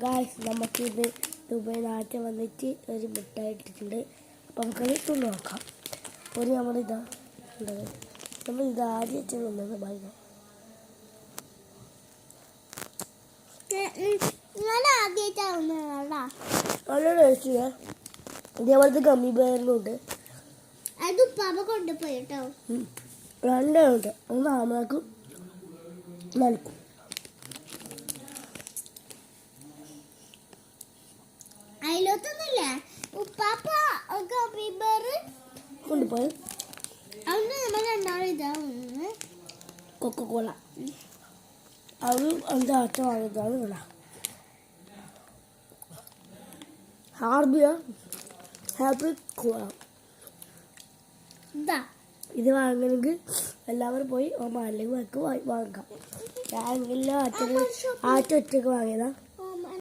Guys നമുക്കിത് Dubai നാട്ടിൽ വന്നിട്ട് ഒരു മുട്ടായി ഇട്ടിട്ടുണ്ട്. അപ്പം നമുക്കത് തിന്നു നോക്കാം. ഒരു നമ്മളിതാ നമ്മളിത് ആദ്യം തിന്നുന്നത് പറയുക. നല്ല ടേസ്റ്റ്. ഇതേപോലത്തെ ഗമ്മി ബെയറിനുണ്ട്. രണ്ടുണ്ട്. ഒന്ന് ആമക്കും നൽകും. കൊണ്ടുപോയി കൊക്കക്കോള അത് എൻ്റെ അച്ഛൻ വാങ്ങിയതാണ്. ഇവിടെ ഹാർബിയ ഹാപ്പി കോള. ഇത് വാങ്ങണമെങ്കിൽ എല്ലാവരും പോയി മാലിലേക്ക് വാങ്ങിക്കാം. ഞാൻ എല്ലാ അച്ഛനും ഒറ്റയ്ക്ക് വാങ്ങിയതാണ്.